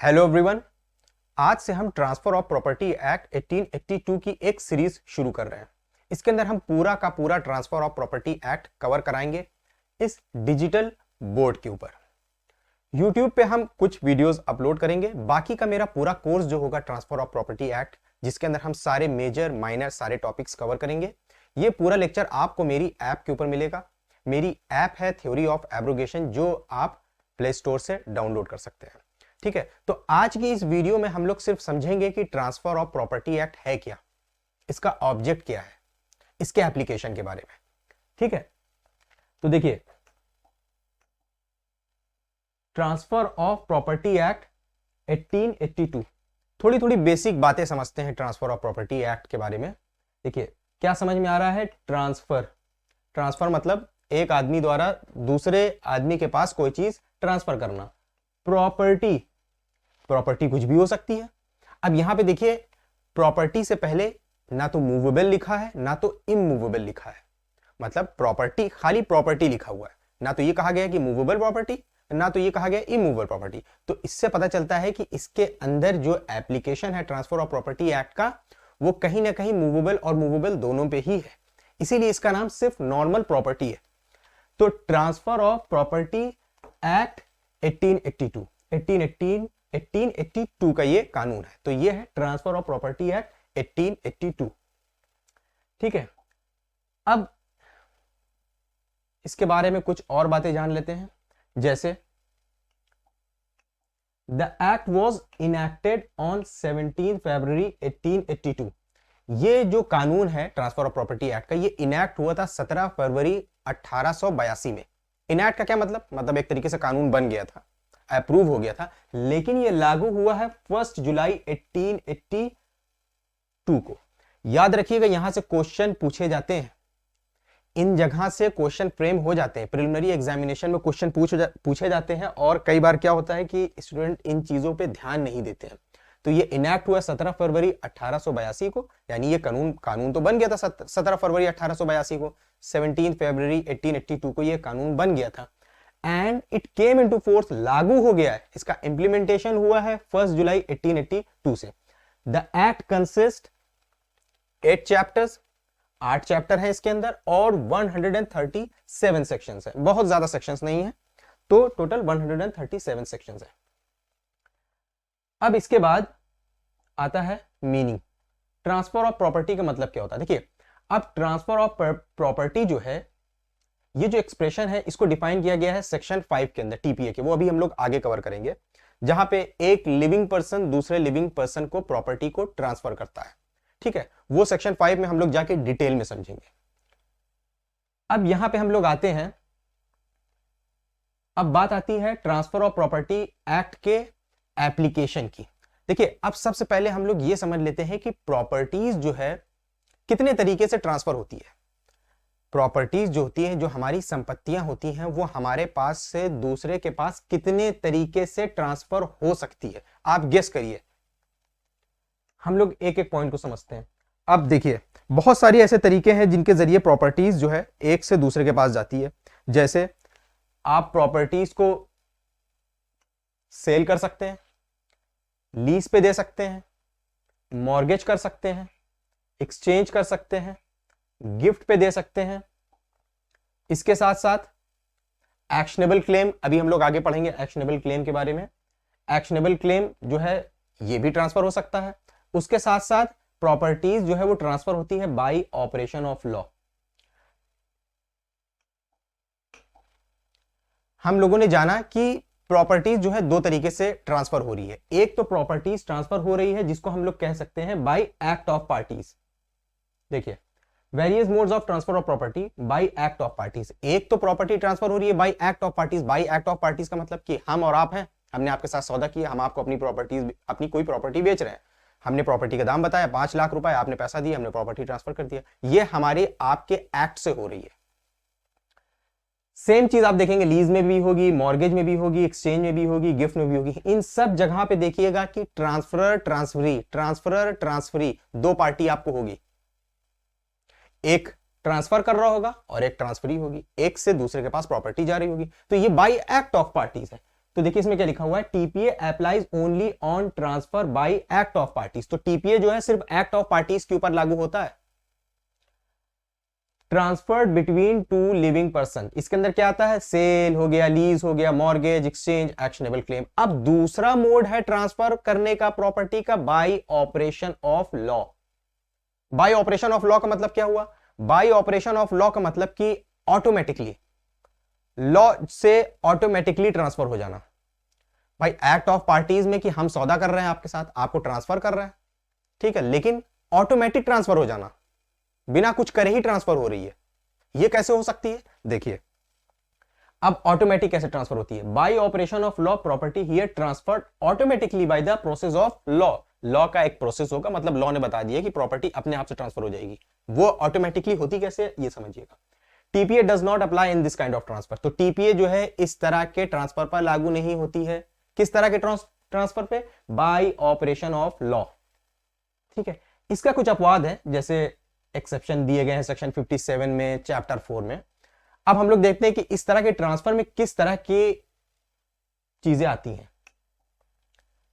Hello everyone. आज से हम ट्रांसफर ऑफ प्रॉपर्टी एक्ट 1882 की एक सीरीज शुरू कर रहे हैं। इसके अंदर हम पूरा का पूरा transfer of property act cover कराएंगे इस डिजिटल बोर्ड के ऊपर। यूट्यूब पे हम कुछ वीडियोस अपलोड करेंगे। बाकी का मेरा पूरा कोर्स जो होगा ट्रांसफर ऑफ प्रॉपर्टी एक्ट, जिसके अंदर हम सारे मेजर माइनर सारे टॉपिक्स कवर करेंगे, ये पूरा लेक्चर आपको मेरी ऐप के ऊपर मिलेगा। मेरी ऐप है थ्योरी ऑफ एब्रोगेशन, जो आप प्ले स्टोर से डाउनलोड कर सकते हैं। ठीक है, तो आज की इस वीडियो में हम लोग सिर्फ समझेंगे कि ट्रांसफर ऑफ प्रॉपर्टी एक्ट है क्या, इसका ऑब्जेक्ट क्या है, इसके एप्लीकेशन के बारे में। ठीक है, तो देखिए, ट्रांसफर ऑफ प्रॉपर्टी एक्ट 1882, थोड़ी थोड़ी बेसिक बातें समझते हैं ट्रांसफर ऑफ प्रॉपर्टी एक्ट के बारे में। देखिए, क्या समझ में आ रहा है? ट्रांसफर मतलब एक आदमी द्वारा दूसरे आदमी के पास कोई चीज ट्रांसफर करना। प्रॉपर्टी कुछ भी हो सकती है। अब यहां पे देखिए, प्रॉपर्टी से पहले ना तो मूवेबल लिखा है ना तो इमूवेबल लिखा है। मतलब प्रॉपर्टी, खाली प्रॉपर्टी लिखा हुआ है, ना तो ये कहा गया कि मूवेबल प्रॉपर्टी, ना तो ये कहा गया इमूवेबल प्रॉपर्टी। तो इससे पता चलता है कि इसके अंदर जो एप्लीकेशन है ट्रांसफर ऑफ प्रॉपर्टी एक्ट का, वो कहीं ना कहीं मूवेबल और मूवेबल दोनों पे ही है। इसीलिए इसका नाम सिर्फ नॉर्मल प्रॉपर्टी है। तो ट्रांसफर ऑफ प्रॉपर्टी एक्ट 1882 का ये कानून है। तो ये है ट्रांसफर ऑफ प्रॉपर्टी एक्ट 1882। ठीक है, अब इसके बारे में कुछ और बातें जान लेते हैं। जैसे the act was enacted on 17 फरवरी 1882। ये जो कानून है ट्रांसफर ऑफ प्रॉपर्टी एक्ट का, ये इनैक्ट हुआ था 17 फरवरी 1882 में। इनैक्ट का क्या मतलब एक तरीके से कानून बन गया था, अप्रूव हो गया था, लेकिन ये लागू हुआ है 1 जुलाई 1882 को। याद रखिएगा, यहां से क्वेश्चन पूछे जाते हैं, इन जगह से क्वेश्चन फ्रेम हो जाते हैं। प्रिलिमिनरी एग्जामिनेशन में क्वेश्चन पूछे जाते हैं, और कई बार क्या होता है कि स्टूडेंट इन चीजों पे ध्यान नहीं देते हैं। तो ये इनैक्ट हुआ 17 फरवरी 1882 को, यानी ये कानून तो बन गया था 17 फरवरी 1882 को। 17 फरवरी 1882 को ये कानून बन गया था, and it came into force, लागू हो गया है। इसका इंप्लीमेंटेशन हुआ है 1 जुलाई 1882 से। The act consist 8 chapters, 8 chapter है इसके अंदर, और 137 सेक्शंस है। बहुत ज्यादा सेक्शंस नहीं है, तो टोटल 137 सेक्शंस है। अब इसके बाद आता है मीनिंग। ट्रांसफर ऑफ प्रॉपर्टी का मतलब क्या होता है? देखिए, अब ट्रांसफर ऑफ प्रॉपर्टी जो है, ये जो एक्सप्रेशन है, इसको डिफाइन किया गया है सेक्शन 5 के अंदर टीपीए के। वो अभी हम लोग आगे कवर करेंगे, जहां पे एक लिविंग पर्सन दूसरे लिविंग पर्सन को प्रॉपर्टी को ट्रांसफर करता है। ठीक है, वो सेक्शन 5 में हम लोग जाके डिटेल में समझेंगे। अब यहां पे हम लोग आते हैं, अब बात आती है ट्रांसफर ऑफ प्रॉपर्टी एक्ट के एप्लीकेशन की। देखिए, अब सबसे पहले हम लोग ये समझ लेते हैं कि प्रॉपर्टीज जो है कितने तरीके से ट्रांसफर होती है। प्रॉपर्टीज जो होती है, जो हमारी संपत्तियां होती हैं, वो हमारे पास से दूसरे के पास कितने तरीके से ट्रांसफर हो सकती है, आप गेस करिए। हम लोग एक एक पॉइंट को समझते हैं। अब देखिए, बहुत सारी ऐसे तरीके हैं जिनके जरिए प्रॉपर्टीज जो है एक से दूसरे के पास जाती है। जैसे आप प्रॉपर्टीज को सेल कर सकते हैं, लीज पे दे सकते हैं, मॉर्गेज कर सकते हैं, एक्सचेंज कर सकते हैं, गिफ्ट पे दे सकते हैं। इसके साथ साथ एक्शनेबल क्लेम, अभी हम लोग आगे पढ़ेंगे एक्शनेबल क्लेम के बारे में। एक्शनेबल क्लेम जो है, ये भी ट्रांसफर हो सकता है। उसके साथ साथ प्रॉपर्टीज जो है वो ट्रांसफर होती है बाय ऑपरेशन ऑफ लॉ। हम लोगों ने जाना कि प्रॉपर्टीज जो है 2 तरीके से ट्रांसफर हो रही है। एक तो प्रॉपर्टीज ट्रांसफर हो रही है जिसको हम लोग कह सकते हैं बाय एक्ट ऑफ पार्टीज। देखिए, various modes of transfer of property by act of parties. एक तो प्रॉपर्टी ट्रांसफर हो रही है bye act of parties. Bye act of parties का मतलब कि हम और आप हैं, हमने आपके साथ सौदा किया, हम आपको अपनी कोई प्रॉपर्टी बेच रहे हैं। हमने प्रॉपर्टी का दाम बताया 5 लाख रुपए, आपने पैसा दिया, हमने प्रॉपर्टी ट्रांसफर कर दिया। ये हमारे आपके एक्ट से हो रही है। सेम चीज आप देखेंगे लीज में भी होगी, मॉर्गेज में भी होगी, एक्सचेंज में भी होगी, गिफ्ट में भी होगी। इन सब जगह पे देखिएगा कि ट्रांसफरर ट्रांसफरी 2 पार्टी आपको होगी। एक ट्रांसफर कर रहा होगा और एक ट्रांसफरी होगी, एक से दूसरे के पास प्रॉपर्टी जा रही होगी। तो ये बाय एक्ट ऑफ पार्टीज है। तो देखिए इसमें क्या लिखा हुआ है, TPA applies only on transfer by act of parties. तो टीपीए जो है सिर्फ एक्ट ऑफ पार्टीज के ऊपर लागू होता है। Transferred between two living person, इसके अंदर क्या आता है, सेल हो गया, लीज हो गया, मॉर्गेज, एक्सचेंज, एक्शनेबल क्लेम। अब दूसरा मोड है ट्रांसफर करने का प्रॉपर्टी का, bye operation of law. Bye operation of law का मतलब क्या हुआ, बाय ऑपरेशन ऑफ लॉ का मतलब कि ऑटोमेटिकली, लॉ से ऑटोमेटिकली ट्रांसफर हो जाना। भाई एक्ट ऑफ पार्टीज में कि हम सौदा कर रहे हैं आपके साथ, आपको ट्रांसफर कर रहे हैं, ठीक है, लेकिन ऑटोमेटिक ट्रांसफर हो जाना, बिना कुछ करे ही ट्रांसफर हो रही है। ये कैसे हो सकती है, देखिए अब ऑटोमेटिक कैसे ट्रांसफर होती है। Bye operation of law property here transferred automatically by the process of law. Law का एक प्रोसेस होगा, मतलब लॉ ने बता दिया कि प्रॉपर्टी अपने आप से ट्रांसफर हो जाएगी। वो ऑटोमेटिकली होती कैसे, ये समझिएगा। TPA does not apply in this kind of transfer. तो टीपीए जो है इस तरह के ट्रांसफर पर लागू नहीं होती है। किस तरह के ट्रांसफर पे, बाय ऑपरेशन ऑफ लॉ, ठीक है। इसका कुछ अपवाद है, जैसे एक्सेप्शन दिए गए हैं सेक्शन 57 में, चैप्टर 4 में। अब हम लोग देखते हैं कि इस तरह के ट्रांसफर में किस तरह की चीजें आती हैं।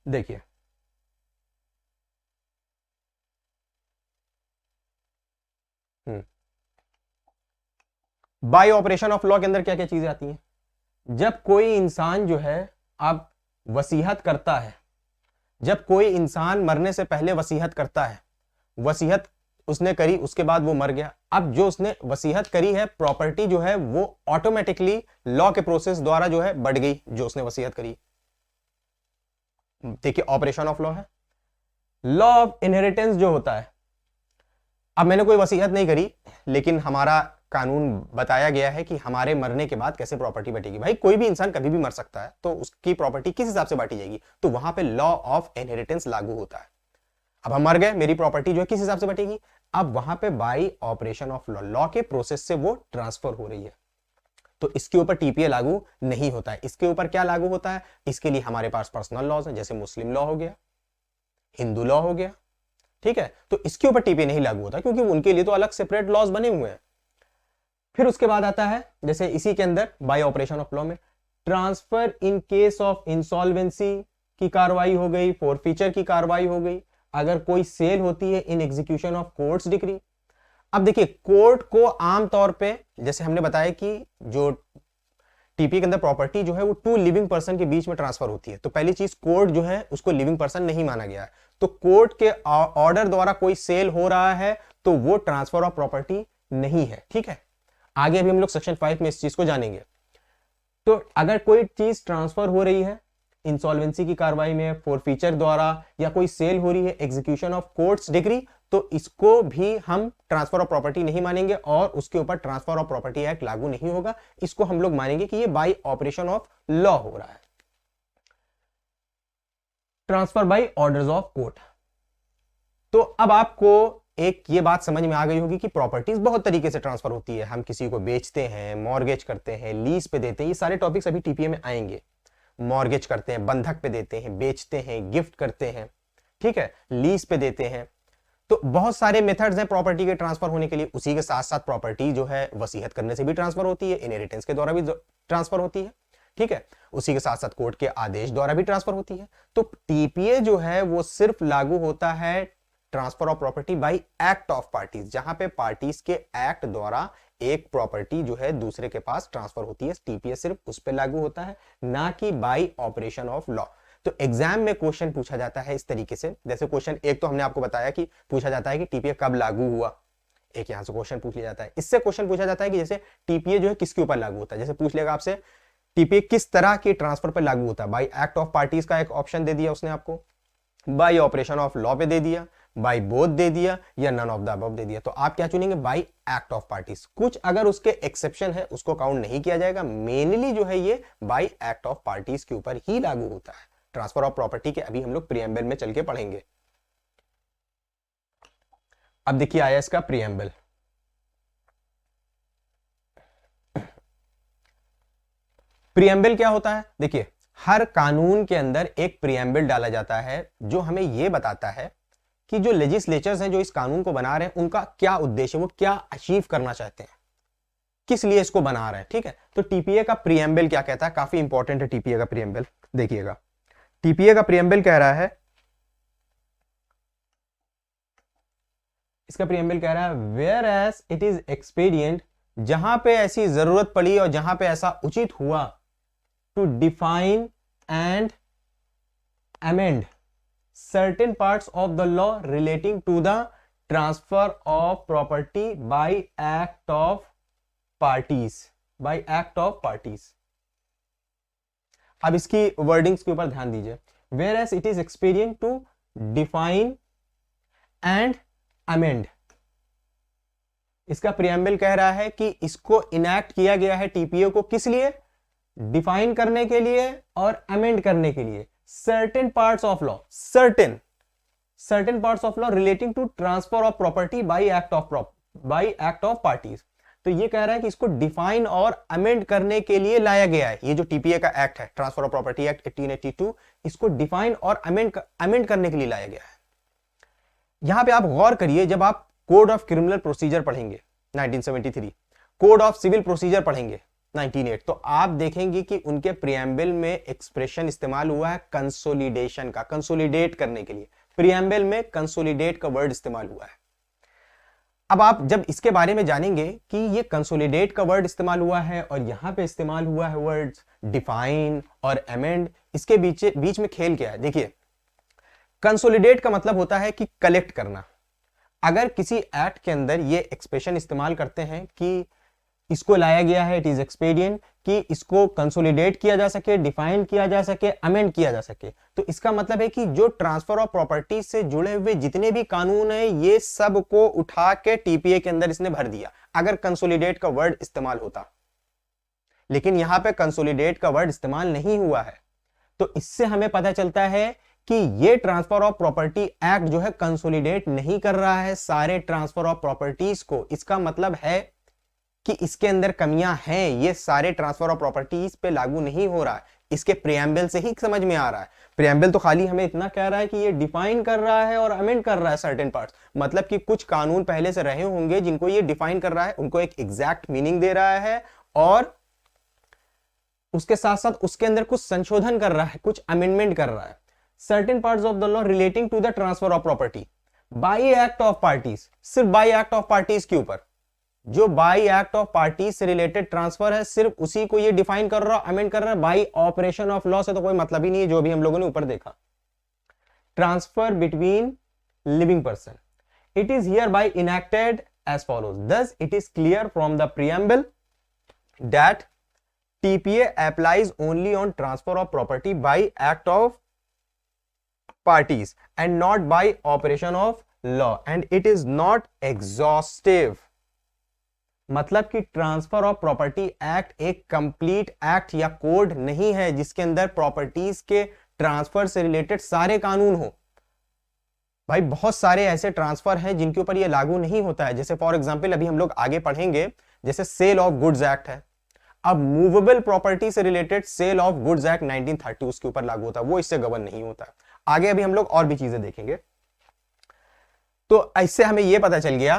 देखिए बाय ऑपरेशन ऑफ लॉ के अंदर क्या क्या चीजें आती हैं। जब कोई इंसान जो है अब वसीयत करता है, जब कोई इंसान मरने से पहले वसीयत करता है, वसीयत उसने करी, उसके बाद वो मर गया, अब जो उसने वसीयत करी है प्रॉपर्टी जो है वो ऑटोमेटिकली लॉ के प्रोसेस द्वारा जो है बढ़ गई, जो उसने वसीयत करी। देखिए ऑपरेशन ऑफ लॉ है। लॉ ऑफ इनहेरिटेंस जो होता है, अब मैंने कोई वसीयत नहीं करी, लेकिन हमारा कानून बताया गया है कि हमारे मरने के बाद कैसे प्रॉपर्टी बटेगी। भाई कोई भी इंसान कभी भी मर सकता है, तो उसकी प्रॉपर्टी किस हिसाब से बांटी जाएगी, तो वहां पे लॉ ऑफ इनहेरिटेंस लागू होता है। अब हम मर गए, मेरी प्रॉपर्टी जो है किस हिसाब से बटेगी, अब वहां पे bye operation of law, law के प्रोसेस से वो ट्रांसफर हो रही है, तो इसके ऊपर टीपीए लागू नहीं होता है। इसके ऊपर क्या लागू होता है, इसके लिए हमारे पास पर्सनल लॉज हैं, जैसे मुस्लिम लॉ हो गया, हिंदू लॉ हो गया, ठीक है। तो इसके ऊपर टीपीए नहीं लागू होता, क्योंकि उनके लिए तो अलग सेपरेट लॉज बने हुए हैं। फिर उसके बाद आता है, जैसे इसी के अंदर बाय ऑपरेशन ऑफ लॉ में transfer in case of insolvency की कार्रवाई हो गई, फॉरफीचर की कार्रवाई हो गई, अगर कोई सेल होती है in execution of courts decree. अब देखिए कोर्ट को आमतौर पे, जैसे हमने बताया कि जो टीपी के अंदर प्रॉपर्टी जो है वो टू लिविंग पर्सन के बीच में ट्रांसफर होती है, तो पहली चीज कोर्ट जो है उसको लिविंग पर्सन नहीं माना गया है। तो कोर्ट के ऑर्डर द्वारा कोई सेल हो रहा है तो वो ट्रांसफर ऑफ प्रॉपर्टी नहीं है, ठीक है। आगे अभी हम लोग सेक्शन 5 में इस चीज को जानेंगे। तो अगर कोई चीज ट्रांसफर हो रही है इंसॉल्वेंसी की कार्रवाई में, फॉरफीचर द्वारा, या कोई सेल हो रही है एग्जीक्यूशन ऑफ कोर्ट्स डिक्री, तो इसको भी हम ट्रांसफर ऑफ प्रॉपर्टी नहीं मानेंगे और उसके ऊपर ट्रांसफर ऑफ प्रॉपर्टी एक्ट लागू नहीं होगा। इसको हम लोग मानेंगे कि ये बाय ऑपरेशन ऑफ लॉ हो रहा है, transfer by orders of court. तो अब आपको एक ये बात समझ में आ गई होगी कि प्रॉपर्टीज बहुत तरीके से ट्रांसफर होती है। हम किसी को बेचते हैं, मॉर्गेज करते हैं, लीज पे देते हैं, ये सारे टॉपिक्स अभी टीपीए में आएंगे। मॉर्गेज करते हैं, बंधक पे देते हैं, बेचते हैं, गिफ्ट करते हैं, ठीक है, लीज पे देते हैं। तो बहुत सारे मेथड्स हैं प्रॉपर्टी के ट्रांसफर होने के लिए। उसी के साथ साथ प्रॉपर्टी जो है वसीयत करने से भी ट्रांसफर होती है, इनहेरिटेंस के द्वारा भी ट्रांसफर होती है, ठीक है। उसी के साथ साथ कोर्ट के आदेश द्वारा भी ट्रांसफर होती है। तो टीपीए जो है वो सिर्फ लागू होता है transfer of property by act of parties, जहां पे पार्टीज के एक्ट द्वारा एक प्रॉपर्टी जो है दूसरे के पास ट्रांसफर होती है। टीपीए सिर्फ उस पर लागू होता है, ना कि बाय ऑपरेशन ऑफ लॉ। तो एग्जाम में क्वेश्चन पूछा जाता है इस तरीके से, जैसे क्वेश्चन एक तो हमने आपको बताया कि पूछा जाता है कि टीपीए कब लागू हुआ, एक यहां से क्वेश्चन पूछ लिया जाता है। इससे क्वेश्चन पूछा जाता है कि जैसे टीपीए जो है किसके ऊपर लागू होता है, जैसे पूछ लेगा आपसे टीपीए किस तरह के ट्रांसफर पर लागू होता है। बाय एक्ट ऑफ पार्टीज का एक ऑप्शन दे दिया उसने आपको, बाय ऑपरेशन ऑफ लॉ पे दे दिया, बाय बोथ दे दिया, या नन ऑफ द अबव दे दिया। तो आप क्या चुनेंगे, बाय एक्ट ऑफ पार्टीज। कुछ अगर उसके एक्सेप्शन है उसको काउंट नहीं किया जाएगा, मेनली जो है ये बाय एक्ट ऑफ पार्टीज के ऊपर ही लागू होता है। ट्रांसफर ऑफ प्रॉपर्टी के अभी हम लोग प्रीएम्बल में चल के पढ़ेंगे। अब देखिए आया इसका प्रीएम्बल। प्रीएम्बल क्या होता है, देखिए हर कानून के अंदर एक प्रीएम्बल डाला जाता है जो हमें यह बताता है कि जो लेजिस्लेचर्स हैं जो इस कानून को बना रहे हैं उनका क्या उद्देश्य है, वो क्या अचीव करना चाहते हैं। किस लिए इसको बना रहे हैं, ठीक है। तो टीपीए का प्रीएम्बल क्या कहता है, काफी इंपॉर्टेंट है टीपीए का प्रीएम्बल, देखिएगा। टीपीए का प्रीएम्बल कह रहा है, इसका प्रीएम्बल कह रहा है where as it is expedient, जहां पे ऐसी जरूरत पड़ी और जहां पे ऐसा उचित हुआ, to define and amend certain parts of the law relating to the transfer of property by act of parties, by act of parties। अब इसकी वर्डिंग्स के ऊपर ध्यान दीजिए। whereas it is expedient to define and amend, इसका preamble कह रहा है कि इसको इनैक्ट किया गया है टीपीए को, किस लिए, डिफाइन करने के लिए और अमेंड करने के लिए certain parts of law, certain parts of law relating to transfer of property by act of parties। तो ये कह रहा है कि इसको डिफाइन और अमेंड करने के लिए लाया गया है। ये जो टीपीए का एक्ट है, ट्रांसफर ऑफ प्रॉपर्टी एक्ट 1882, इसको डिफाइन और अमेंड करने के लिए लाया गया है। यहां पे आप गौर करिए, जब आप कोड ऑफ क्रिमिनल प्रोसीजर पढ़ेंगे 1973, कोड ऑफ सिविल प्रोसीजर पढ़ेंगे 1908, तो आप देखेंगे कि उनके प्रियम्बल में एक्सप्रेशन इस्तेमाल हुआ है कंसोलिडेशन का, कंसोलिडेट करने के लिए प्रियम्बल में कंसोलिडेट का वर्ड इस्तेमाल हुआ है। अब आप जब इसके बारे में जानेंगे कि ये कंसोलिडेट का वर्ड इस्तेमाल हुआ है और यहां पे इस्तेमाल हुआ है वर्ड्स डिफाइन और अमेंड, इसके बीच में खेल क्या है, देखिए। कंसोलिडेट का मतलब होता है कि कलेक्ट करना। अगर किसी एक्ट के अंदर ये एक्सप्रेशन इस्तेमाल करते हैं कि इसको लाया गया है, इट इज एक्सपीडियंट, कि इसको कंसोलिडेट किया जा सके, डिफाइन किया जा सके, अमेंड किया जा सके, तो इसका मतलब है कि जो ट्रांसफर ऑफ प्रॉपर्टी से जुड़े हुए जितने भी कानून है, ये सब को उठा के टीपीए के अंदर इसने भर दिया, अगर कंसोलिडेट का वर्ड इस्तेमाल होता। लेकिन यहां पे कंसोलिडेट का वर्ड इस्तेमाल नहीं हुआ है, तो इससे हमें पता चलता है कि ये ट्रांसफर ऑफ प्रॉपर्टी एक्ट जो है कंसोलिडेट नहीं कर रहा है सारे ट्रांसफर ऑफ प्रॉपर्टीज को। इसका मतलब है कि इसके अंदर कमियां हैं, ये सारे ट्रांसफर ऑफ प्रॉपर्टीज पे लागू नहीं हो रहा है। इसके प्रियम्बल से ही समझ में आ रहा है। प्रियम्बल तो खाली हमें इतना कह रहा है कि ये डिफाइन कर रहा है और अमेंड कर रहा है सर्टेन पार्ट्स, मतलब कि कुछ कानून पहले से रहे होंगे जिनको ये डिफाइन कर रहा है, उनको एक एग्जैक्ट मीनिंग दे रहा है और उसके साथ साथ उसके अंदर कुछ संशोधन कर रहा है, कुछ अमेंडमेंट कर रहा है। Certain parts of the law relating to the transfer of property by act of parties, सिर्फ बाय एक्ट ऑफ पार्टीज के ऊपर, जो बाय एक्ट ऑफ पार्टी से रिलेटेड ट्रांसफर है, सिर्फ उसी को ये डिफाइन कर रहा है, अमेंड कर रहा है। बाय ऑपरेशन ऑफ लॉ से तो कोई मतलब ही नहीं है, जो भी हम लोगों ने ऊपर देखा। Transfer between living person, it is hereby enacted as follows, thus it is clear from the preamble that TPA applies only on transfer of property by act of parties and not by operation of law, and it is not exhaustive। मतलब कि transfer of property act एक complete act या code नहीं है जिसके अंदर properties के transfer से रिलेटेड सारे कानून हो। भाई बहुत सारे ऐसे ट्रांसफर हैं जिनके ऊपर ये लागू नहीं होता है। जैसे फॉर एग्जांपल अभी हम लोग आगे पढ़ेंगे, जैसे सेल ऑफ गुड्स एक्ट है। अब मूवेबल प्रॉपर्टी से related sale of goods act 1930 उसके ऊपर लागू होता है, वो इससे गवर्न नहीं होता। आगे अभी हम लोग और भी चीजें देखेंगे। तो इससे हमें यह पता चल गया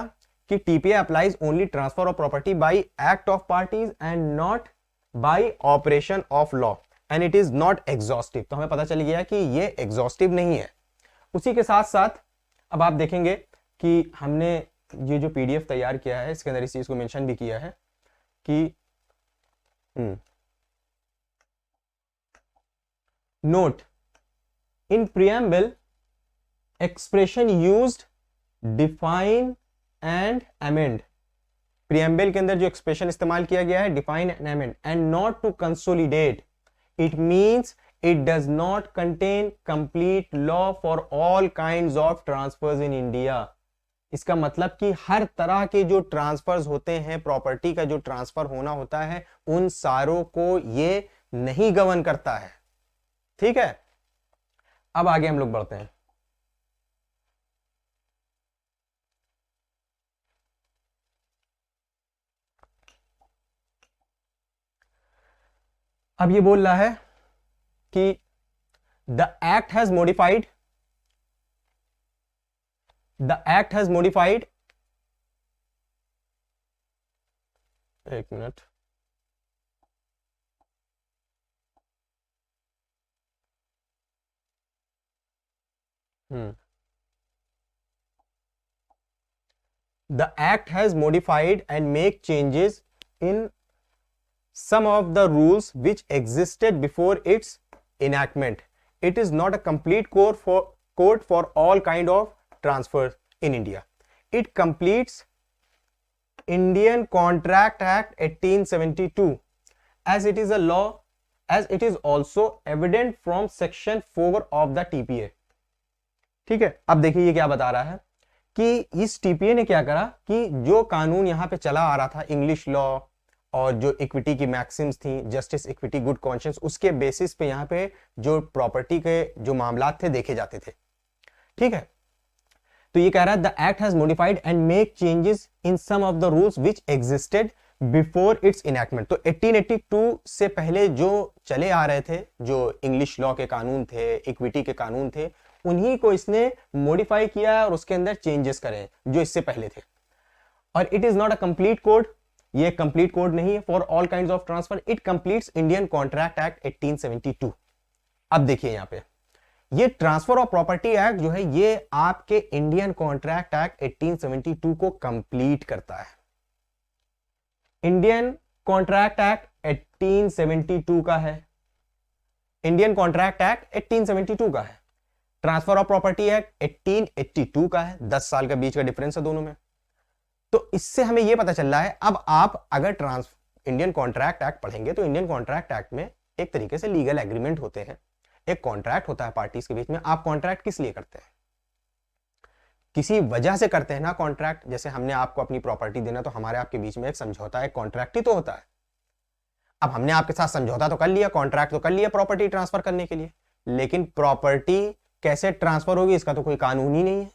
कि TPA applies only transfer of property by act of parties and not bye operation of law, and it is not exhaustive. तो हमें पता चल गया कि ये एग्जॉस्टिव नहीं है। उसी के साथ साथ अब आप देखेंगे कि हमने ये जो पीडीएफ तैयार किया है, इसके अंदर इस चीज को मेंशन भी किया है कि note in preamble expression used define and amend. Preamble के अंदर जो एक्सप्रेशन इस्तेमाल किया गया है define and amend and not to consolidate, it means it does not contain complete law for all kinds of transfers in India. इसका मतलब कि हर तरह के जो ट्रांसफर्स होते हैं, प्रॉपर्टी का जो ट्रांसफर होना होता है, उन सारों को ये नहीं गवर्न करता है। ठीक है, अब आगे हम लोग बढ़ते हैं। अब ये बोल रहा है कि द एक्ट हैज मॉडिफाइड, एक minute. The act has modified and make changes in some of the rules which existed before its enactment. It is not a complete code for all kind of transfers in India. It completes Indian Contract Act 1872 as it is a law, as it is also evident from section 4 of the TPA. ठीक है, अब देखिए ये क्या बता रहा है कि इस टीपीए ने क्या करा कि जो कानून यहाँ पे चला आ रहा था, इंग्लिश लॉ और जो इक्विटी की मैक्सिम्स थी, जस्टिस, इक्विटी, गुड कॉन्शियंस, उसके बेसिस पे यहाँ पे जो प्रॉपर्टी के जो मामला थे देखे जाते थे। ठीक है, तो ये कह रहा है the act has modified and make changes in some of the rules which existed before its enactment. तो 1882 से पहले जो चले आ रहे थे, जो इंग्लिश लॉ के कानून थे, इक्विटी के कानून थे, उन्हीं को इसने मॉडिफाई किया और उसके अंदर चेंजेस करे जो इससे पहले थे। और it is not a complete code, ये कंप्लीट कोड नहीं है for all kinds of transfer. It completes Indian contract act 1872। अब देखिए यहां पे ये ट्रांसफर ऑफ प्रॉपर्टी एक्ट जो है ये आपके इंडियन कॉन्ट्रैक्ट एक्ट 1872 को कंप्लीट करता है। इंडियन कॉन्ट्रैक्ट एक्ट 1872 का है, इंडियन कॉन्ट्रैक्ट एक्ट 1872 का है, ट्रांसफर ऑफ प्रॉपर्टी एक्ट 1882 का है। 10 साल का बीच का डिफरेंस है दोनों में। तो इससे हमें यह पता चल रहा है, अब आप अगर इंडियन कॉन्ट्रैक्ट एक्ट पढ़ेंगे तो इंडियन कॉन्ट्रैक्ट एक्ट में एक तरीके से लीगल एग्रीमेंट होते हैं, एक कॉन्ट्रैक्ट होता है पार्टीज के बीच में। आप कॉन्ट्रैक्ट किस लिए करते हैं? किसी वजह से करते हैं ना कॉन्ट्रैक्ट। जैसे हमने आपको अपनी प्रॉपर्टी देना, तो हमारे आपके बीच में एक समझौता है, कॉन्ट्रैक्ट ही तो होता है। अब हमने आपके साथ समझौता तो कर लिया, कॉन्ट्रैक्ट तो कर लिया प्रॉपर्टी ट्रांसफर करने के लिए, लेकिन प्रॉपर्टी कैसे ट्रांसफर होगी इसका तो कोई कानून ही नहीं है।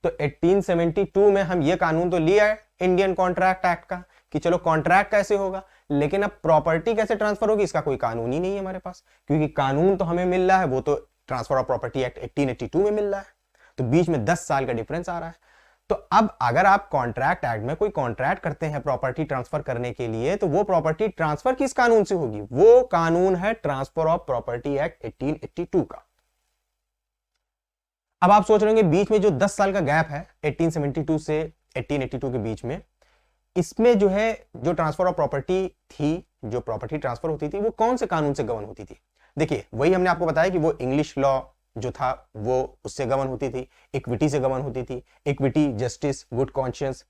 तो 1872 में हम ये कानून तो लिया है इंडियन कॉन्ट्रैक्ट एक्ट का कि चलो कॉन्ट्रैक्ट कैसे होगा, लेकिन अब प्रॉपर्टी कैसे ट्रांसफर होगी इसका कोई कानून ही नहीं है हमारे पास, क्योंकि कानून तो हमें मिल रहा है वो तो ट्रांसफर ऑफ प्रॉपर्टी एक्ट 1882 में मिल रहा है। तो बीच में 10 साल का डिफरेंस आ रहा है। तो अब अगर आप कॉन्ट्रैक्ट एक्ट में कोई कॉन्ट्रैक्ट करते हैं प्रॉपर्टी ट्रांसफर करने के लिए, तो वो प्रॉपर्टी ट्रांसफर किस कानून से होगी? वो कानून है ट्रांसफर ऑफ प्रॉपर्टी एक्ट 1882 का। अब आप सोच रहे होंगे बीच में जो 10 साल का गैप है 1872 से 1882 के बीच में, इसमें जो है जो ट्रांसफर ऑफ प्रॉपर्टी थी, जो प्रॉपर्टी ट्रांसफर होती थी, वो कौन से कानून से गवर्न होती थी? देखिए वही हमने आपको बताया कि वो इंग्लिश लॉ जो था वो उससे गवर्न होती थी, इक्विटी से गवर्न होती थी, इक्विटी, जस्टिस, गुड कॉन्शियंस,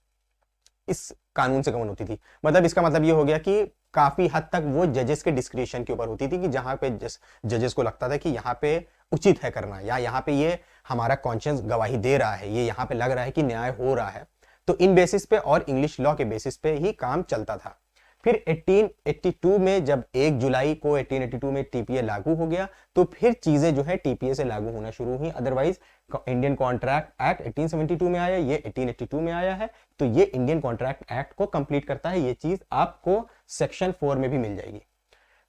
इस कानून से गवर्न होती थी। मतलब इसका मतलब ये हो गया कि काफी हद तक वो जजेस के डिस्क्रिप्शन के ऊपर होती थी कि जहां पे जजेस को लगता था कि यहाँ पे उचित है करना, या यहाँ पे ये हमारा कॉन्शियंस गवाही दे रहा है, ये यहाँ पे लग रहा है कि न्याय हो रहा है, तो इन बेसिस पे और इंग्लिश लॉ के बेसिस पे ही काम चलता था। फिर 1882 में जब 1 जुलाई को 1882 में टीपीए लागू हो गया, तो फिर चीजें जो है टीपीए से लागू होना शुरू हुई। अदरवाइज इंडियन कॉन्ट्रैक्ट एक्ट 1872 में आया, ये 1882 में आया है, तो ये इंडियन कॉन्ट्रैक्ट एक्ट को कंप्लीट करता है। ये चीज आपको सेक्शन 4 में भी मिल जाएगी।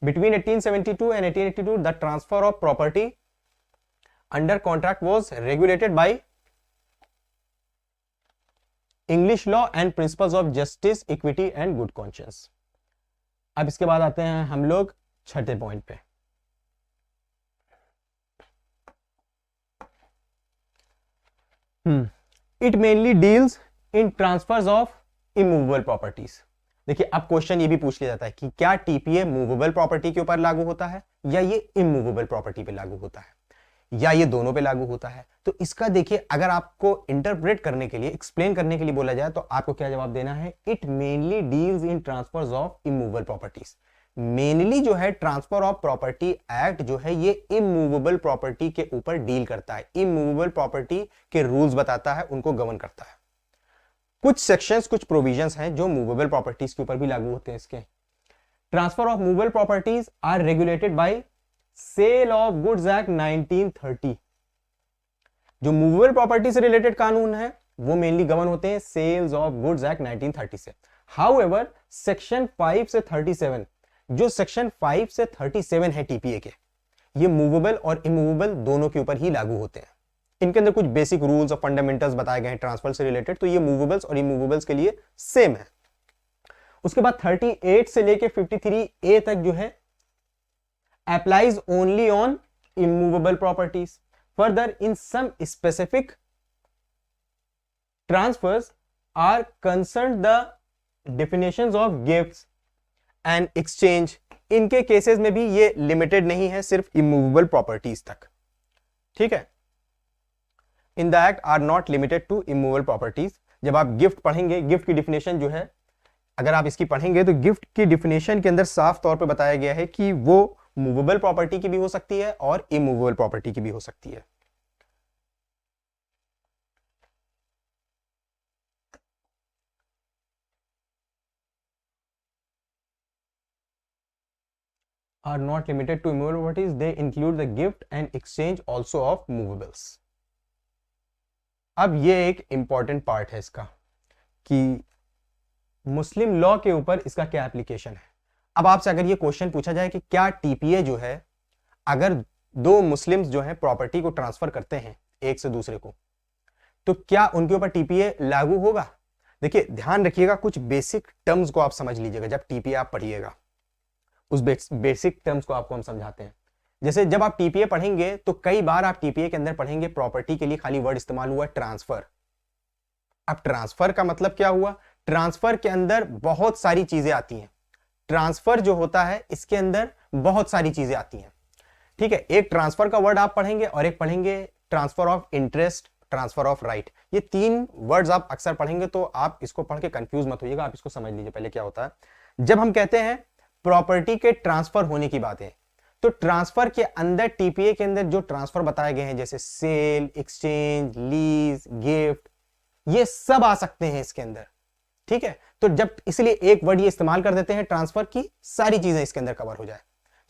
Between 1872 and 1882 the transfer of property under contract was regulated by English law and principles of justice, equity and good conscience. अब इसके बाद आते हैं हम लोग छठे पॉइंट पे। It mainly deals in transfers of immovable properties. देखिए अब क्वेश्चन ये भी पूछ लिया जाता है कि क्या टीपीए मूवेबल प्रॉपर्टी के ऊपर लागू होता है या ये इमूवेबल प्रॉपर्टी पे लागू होता है या ये दोनों पे लागू होता है। तो इसका देखिए अगर आपको इंटरप्रेट करने के लिए, एक्सप्लेन करने के लिए बोला जाए तो आपको क्या जवाब देना है? It mainly deals in transfers of immovable properties. Mainly जो है ट्रांसफर ऑफ प्रॉपर्टी एक्ट जो है ये इमूवेबल प्रॉपर्टी के ऊपर डील करता है, इमूवेबल प्रॉपर्टी के रूल्स बताता है, उनको गवर्न करता है। कुछ सेक्शंस, कुछ प्रोविजंस हैं जो मूवेबल प्रॉपर्टीज के ऊपर भी लागू होते हैं। इसके transfer of movable properties are regulated by sale of goods act 1930। जो मूवेबल प्रॉपर्टी से रिलेटेड कानून है वो मेनली गवर्न होते हैं सेल्स ऑफ गुड्स एक्ट 1930 से। हाउएवर सेक्शन 5 से 37, जो सेक्शन 5 से 37 है टीपीए के, ये मूवेबल और इमूवेबल दोनों के ऊपर ही लागू होते हैं। इनके अंदर कुछ बेसिक रूल्स और फंडामेंटल्स बताए गए हैं ट्रांसफर से रिलेटेड, तो ये मूवेबल्स और इमूवेबल्स के लिए सेम है। उसके बाद 38 से लेके 53A तक जो है applies only on immovable properties. Further, in some specific transfers are concerned the definitions of gifts and exchange. इनके केसेस में भी ये लिमिटेड नहीं है सिर्फ इमूवेबल प्रॉपर्टीज तक, ठीक है। In the act are not limited to immovable properties. जब आप गिफ्ट पढ़ेंगे, गिफ्ट की डिफिनेशन जो है, अगर आप इसकी पढ़ेंगे तो गिफ्ट की डिफिनेशन के अंदर साफ तौर पे बताया गया है कि वो मूवेबल प्रॉपर्टी की भी हो सकती है और इमूवेबल प्रॉपर्टी की भी हो सकती है। are not limited to immovable properties, they include the gift and exchange also of movables. अब ये एक इंपॉर्टेंट पार्ट है इसका कि मुस्लिम लॉ के ऊपर इसका क्या एप्लीकेशन है। अब आपसे अगर ये क्वेश्चन पूछा जाए कि क्या टीपीए जो है, अगर दो मुस्लिम्स जो है प्रॉपर्टी को ट्रांसफर करते हैं एक से दूसरे को, तो क्या उनके ऊपर टीपीए लागू होगा? देखिए ध्यान रखिएगा, कुछ बेसिक टर्म्स को आप समझ लीजिएगा जब टीपीए आप पढ़िएगा। उस बेसिक टर्म्स को आपको हम समझाते हैं। जैसे जब आप टीपीए पढ़ेंगे तो कई बार आप टीपीए के अंदर पढ़ेंगे प्रॉपर्टी के लिए खाली वर्ड इस्तेमाल हुआ ट्रांसफर। अब ट्रांसफर का मतलब क्या हुआ? ट्रांसफर के अंदर बहुत सारी चीजें आती हैं। ट्रांसफर जो होता है इसके अंदर बहुत सारी चीजें आती हैं, ठीक है। एक ट्रांसफर का वर्ड आप पढ़ेंगे और एक पढ़ेंगे transfer of interest, transfer of right. ये तीन वर्ड्स आप अक्सर पढ़ेंगे तो आप इसको पढ़ के कंफ्यूज मत होइएगा, आप इसको समझ लीजिए पहले क्या होता है। जब हम कहते हैं प्रॉपर्टी के ट्रांसफर होने की बात है, तो ट्रांसफर के अंदर टीपीए के अंदर जो ट्रांसफर बताए गए हैं जैसे सेल, एक्सचेंज, लीज, गिफ्ट, ये सब आ सकते हैं इसके अंदर, ठीक है। तो जब इसलिए एक वर्ड ये इस्तेमाल कर देते हैं ट्रांसफर की सारी चीजें इसके अंदर कवर हो जाए,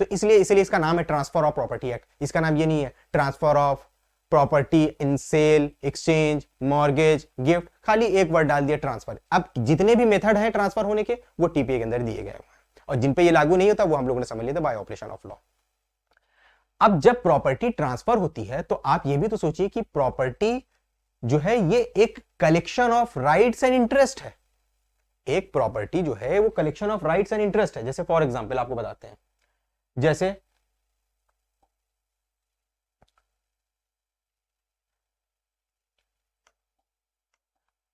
तो इसलिए इसका नाम है ट्रांसफर ऑफ प्रॉपर्टी एक्ट। इसका नाम ये नहीं है transfer of property in sale, exchange, mortgage, gift, खाली एक वर्ड डाल दिया ट्रांसफर। अब जितने भी मेथड हैं ट्रांसफर होने के वो टीपीए के अंदर दिए गए हैं, और जिन पे ये लागू नहीं होता वो हम लोगों ने समझ लिया था बाय ऑपरेशन ऑफ लॉ। अब जब प्रॉपर्टी ट्रांसफर होती है तो आप ये भी तो सोचिए कि प्रॉपर्टी जो है ये एक collection of rights and interest है। एक प्रॉपर्टी जो है वो collection of rights and interest है। जैसे फॉर एग्जांपल आपको बताते हैं, जैसे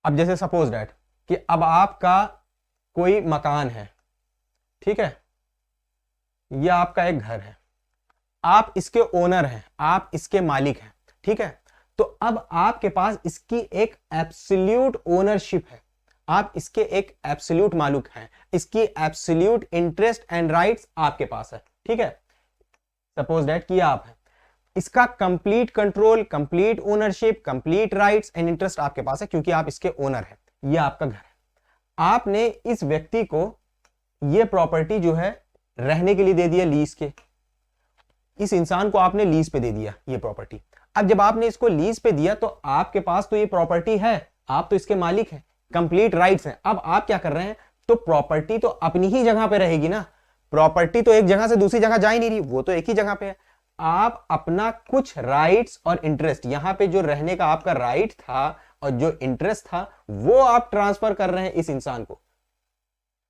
अब जैसे सपोज दैट कि अब आपका कोई मकान है, ठीक है, यह आपका एक घर है, आप इसके ओनर हैं, आप इसके मालिक हैं, ठीक है। तो अब आपके पास इसकी एक एब्सोल्यूट ओनरशिप है, आप इसके एक एब्सोल्यूट मालिक हैं, इसकी एब्सोल्यूट इंटरेस्ट एंड राइट्स आपके पास है, ठीक है। सपोज दैट कि आप हैं, इसका complete control, complete ownership, complete rights and interest आपके पास है क्योंकि आप इसके ओनर हैं, यह आपका घर है। आपने इस व्यक्ति को ये प्रॉपर्टी जो है रहने के लिए दे दिया लीज के, इस इंसान को आपने लीज पे दे दिया ये प्रॉपर्टी। अब जब आपने इसको लीज पे दिया तो आपके पास तो ये प्रॉपर्टी है, आप तो इसके मालिक हैं, कंप्लीट राइट्स हैं। अब आप क्या कर रहे हैं, तो प्रॉपर्टी तो अपनी ही जगह पे रहेगी ना, प्रॉपर्टी तो एक जगह से दूसरी जगह जा ही नहीं रही, वो तो एक ही जगह पे है। आप अपना कुछ राइट्स और इंटरेस्ट, यहां पे जो रहने का आपका राइट था और जो इंटरेस्ट था वो आप ट्रांसफर कर रहे हैं इस इंसान को।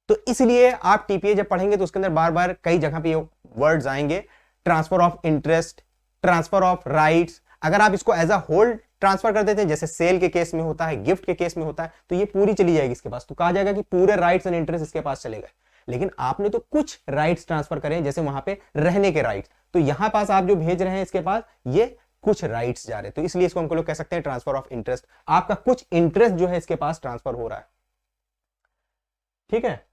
तो इसलिए आप टीपीए जब पढ़ेंगे तो उसके अंदर बार बार कई जगह पे वर्ड्स आएंगे, transfer of interest, transfer of rights. अगर आप इसको एज अ होल ट्रांसफर कर देते हैं, जैसे सेल के केस में होता है, गिफ्ट के केस में होता है, तो ये पूरी चली जाएगी इसके पास, तो कहा जाएगा कि पूरे राइट्स एंड इंटरेस्ट इसके पास चले गए। लेकिन आपने तो कुछ राइट्स ट्रांसफर करे, जैसे वहां पे रहने के राइट्स, तो यहां पास आप जो भेज रहे हैं इसके पास ये कुछ राइट्स जा रहे हैं, तो इसलिए इसको हम लोग कह सकते हैं ट्रांसफर ऑफ इंटरेस्ट। आपका कुछ इंटरेस्ट जो है इसके पास ट्रांसफर हो रहा है, ठीक है।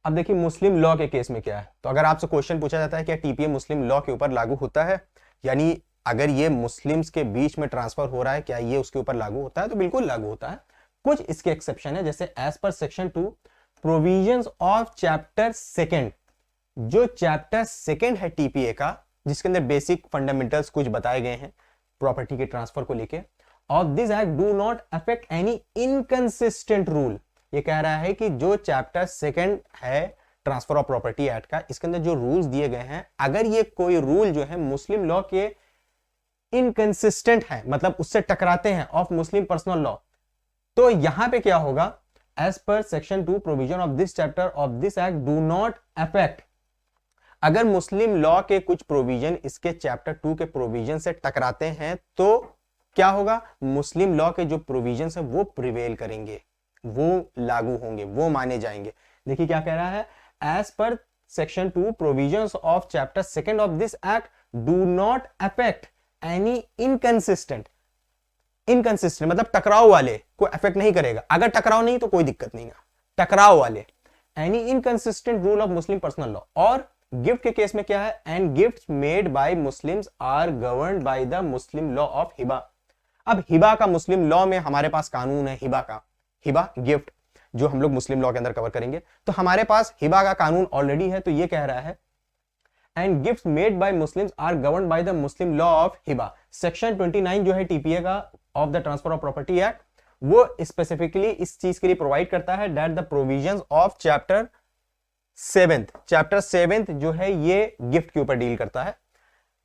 अब देखिए मुस्लिम लॉ के केस में क्या है। तो अगर आपसे क्वेश्चन पूछा जाता है कि टीपीए मुस्लिम लॉ के ऊपर लागू होता है, यानी अगर ये मुस्लिम्स के बीच में ट्रांसफर हो रहा है, क्या ये उसके ऊपर लागू होता है? तो बिल्कुल लागू होता है। कुछ इसके एक्सेप्शन है, जैसे as per section 2 provisions of chapter 2, जो चैप्टर 2 है टीपीए का, जिसके अंदर बेसिक फंडामेंटल्स कुछ बताए गए हैं प्रॉपर्टी के ट्रांसफर को लेके, of this act do not affect any inconsistent rule. ये कह रहा है कि जो चैप्टर सेकंड है ट्रांसफर ऑफ प्रॉपर्टी एक्ट का, इसके अंदर जो रूल्स दिए गए हैं, अगर ये कोई रूल जो है मुस्लिम लॉ के इनकंसिस्टेंट है, मतलब उससे टकराते हैं ऑफ मुस्लिम पर्सनल लॉ, तो यहां पे क्या होगा, as per section 2 provision of this chapter of this act do not affect. अगर मुस्लिम लॉ के कुछ प्रोविजन इसके चैप्टर 2 के प्रोविजन से टकराते हैं तो क्या होगा, मुस्लिम लॉ के जो प्रोविजन है वो प्रिवेल करेंगे, वो लागू होंगे, वो माने जाएंगे। देखिए क्या कह रहा है, as per section 2 provisions of chapter second of this act do not affect any inconsistent मतलब टकराव वाले को अफेक्ट नहीं करेगा। अगर टकराव नहीं तो कोई दिक्कत नहीं है, टकराव वाले any inconsistent rule of Muslim personal law. और गिफ्ट के केस में क्या है, and gifts made by Muslims are governed by the Muslim law of hiba. अब हिबा का मुस्लिम लॉ में हमारे पास कानून है हिबा का, हिबा गिफ्ट जो हम लोग मुस्लिम लॉ के अंदर कवर करेंगे, तो हमारे पास हिबा का कानून ऑलरेडी है। तो ये कह रहा है and gifts made by Muslims are governed by the Muslim law of hiba. Section 29 जो है टीपीए का of the transfer of property act, वो स्पेसिफिकली इस चीज के लिए प्रोवाइड करता है that the provisions of chapter 7 जो है ये गिफ्ट के ऊपर डील करता है,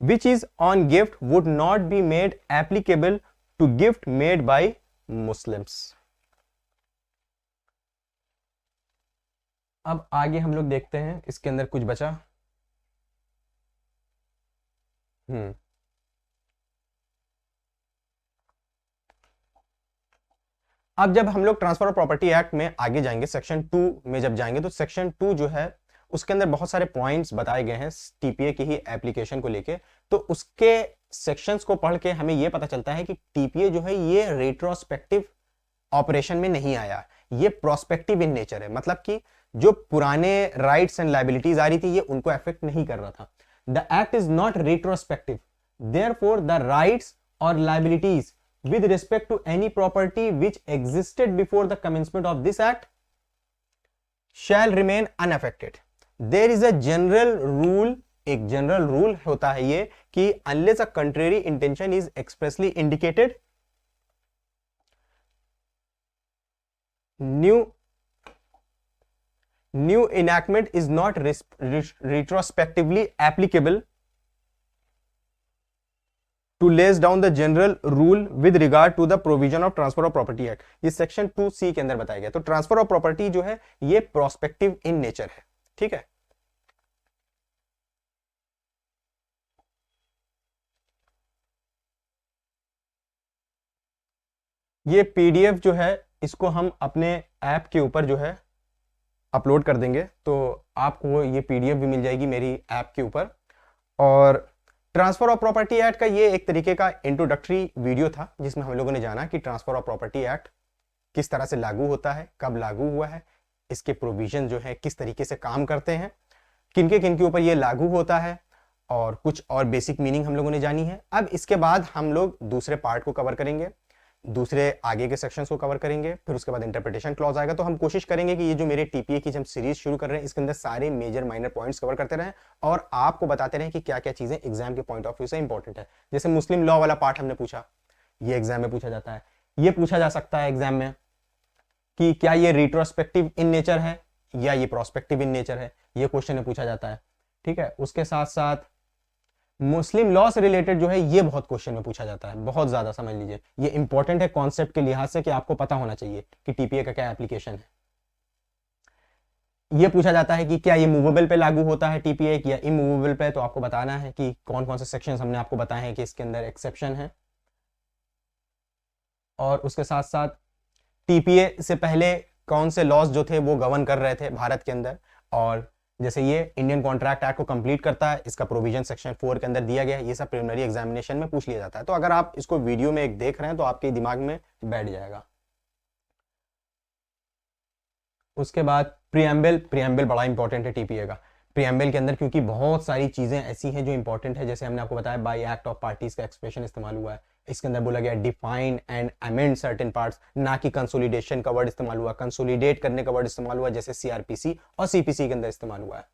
which is on gift would not be made applicable to gift made by Muslims. अब आगे हम लोग देखते हैं इसके अंदर कुछ बचा। अब जब हम लोग ट्रांसफर ऑफ प्रॉपर्टी एक्ट में आगे जाएंगे, सेक्शन 2 में जब जाएंगे, तो सेक्शन 2 जो है उसके अंदर बहुत सारे पॉइंट्स बताए गए हैं टीपीए की ही एप्लीकेशन को लेके। तो उसके सेक्शंस को पढ़ के हमें यह पता चलता है कि टीपीए जो है ये रेट्रोस्पेक्टिव ऑपरेशन में नहीं आया, ये प्रोस्पेक्टिव इन नेचर है। मतलब कि जो पुराने राइट्स एंड लायबिलिटीज आ रही थी ये उनको अफेक्ट नहीं कर रहा था। The act is not retrospective, therefore the rights और liabilities with respect to any property which existed before the commencement of this act shall remain unaffected. There is a general rule, एक general rule होता है ये कि unless a contrary intention is expressly indicated, new enactment is not retrospectively applicable to lays down the general rule with regard to the provision of transfer of property act। ये section 2C के अंदर बताया गया। तो transfer of property जो है ये prospective in nature है, ठीक है। ये पीडीएफ जो है इसको हम अपने ऐप के ऊपर जो है अपलोड कर देंगे, तो आपको ये पीडीएफ भी मिल जाएगी मेरी ऐप के ऊपर। और ट्रांसफर ऑफ प्रॉपर्टी एक्ट का ये एक तरीके का इंट्रोडक्टरी वीडियो था जिसमें हम लोगों ने जाना कि ट्रांसफर ऑफ प्रॉपर्टी एक्ट किस तरह से लागू होता है, कब लागू हुआ है, इसके प्रोविजन जो है किस तरीके से काम करते हैं, किनके किनके ऊपर ये लागू होता है, और कुछ और बेसिक मीनिंग हम लोगों ने जानी है। अब इसके बाद हम लोग दूसरे पार्ट को कवर करेंगे, दूसरे आगे के सेक्शंस को कवर करेंगे, फिर उसके बाद इंटरप्रिटेशन क्लॉज आएगा। तो हम कोशिश करेंगे कि ये जो मेरे टीपीए की हम सीरीज शुरू कर रहे हैं इसके अंदर सारे मेजर माइनर पॉइंट्स कवर करते रहें और आपको बताते रहें कि क्या क्या चीजें एग्जाम के पॉइंट ऑफ व्यू से इंपॉर्टेंट है। जैसे मुस्लिम लॉ वाला पार्ट हमने पूछा, ये एग्जाम में पूछा जाता है। ये पूछा जा सकता है एग्जाम में कि क्या ये रिट्रोस्पेक्टिव इन नेचर है या ये प्रोस्पेक्टिव इन नेचर है, ये क्वेश्चन में पूछा जाता है, ठीक है। उसके साथ साथ मुस्लिम लॉ से रिलेटेड जो है ये बहुत क्वेश्चन में पूछा जाता है, बहुत ज्यादा समझ लीजिए। ये इंपॉर्टेंट है कॉन्सेप्ट के लिहाज से कि आपको पता होना चाहिए कि टीपीए का क्या एप्लीकेशन है। ये पूछा जाता है कि क्या ये मूवेबल पे लागू होता है टीपीए या इमूवेबल पे, तो आपको बताना है कि कौन कौन से सेक्शंस हमने आपको बताए हैं कि इसके अंदर एक्सेप्शन है। और उसके साथ साथ टीपीए से पहले कौन से लॉज जो थे वो गवर्न कर रहे थे भारत के अंदर, और जैसे ये इंडियन कॉन्ट्रैक्ट एक्ट को कंप्लीट करता है, इसका प्रोविजन सेक्शन 4 के अंदर दिया गया है। ये सब प्रिलिमिनरी एग्जामिनेशन में पूछ लिया जाता है, तो अगर आप इसको वीडियो में एक देख रहे हैं तो आपके दिमाग में बैठ जाएगा। उसके बाद प्रीएम्बल बड़ा इंपॉर्टेंट है टीपीए का। प्रीएम्बल के अंदर क्योंकि बहुत सारी चीजें ऐसी हैं जो इंपॉर्टेंट है, जैसे हमने आपको बताया बाय एक्ट ऑफ पार्टीज का एक्सप्रेशन इस्तेमाल हुआ है, इसके अंदर बोला गया define and amend certain parts, ना कि कंसोलिडेशन का वर्ड इस्तेमाल हुआ, कंसोलिडेट करने का वर्ड इस्तेमाल हुआ जैसे सीआरपीसी और सीपीसी के अंदर इस्तेमाल हुआ है।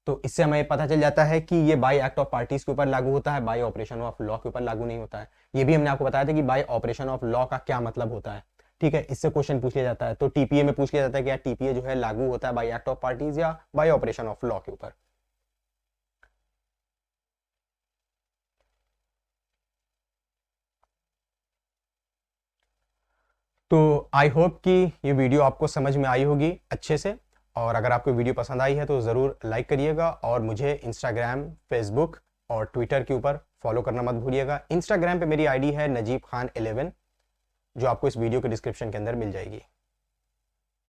तो इससे हमें पता चल जाता है कि ये बाय एक्ट ऑफ पार्टीज के ऊपर लागू होता है, बाय ऑपरेशन ऑफ लॉ के ऊपर लागू नहीं होता है। ये भी हमने आपको बताया था कि बाय ऑपरेशन ऑफ लॉ का क्या मतलब होता है, ठीक है, इससे क्वेश्चन पूछ लिया जाता है। तो टीपीए में पूछ लिया जाता है कि यार टीपीए जो है लागू होता है बाय एक्ट ऑफ पार्टीज या बाय ऑपरेशन ऑफ लॉ के ऊपर। तो आई होप कि ये वीडियो आपको समझ में आई होगी अच्छे से, और अगर आपको वीडियो पसंद आई है तो ज़रूर लाइक करिएगा, और मुझे इंस्टाग्राम, फेसबुक और ट्विटर के ऊपर फॉलो करना मत भूलिएगा। इंस्टाग्राम पे मेरी आईडी है नजीब खान 11, जो आपको इस वीडियो के डिस्क्रिप्शन के अंदर मिल जाएगी।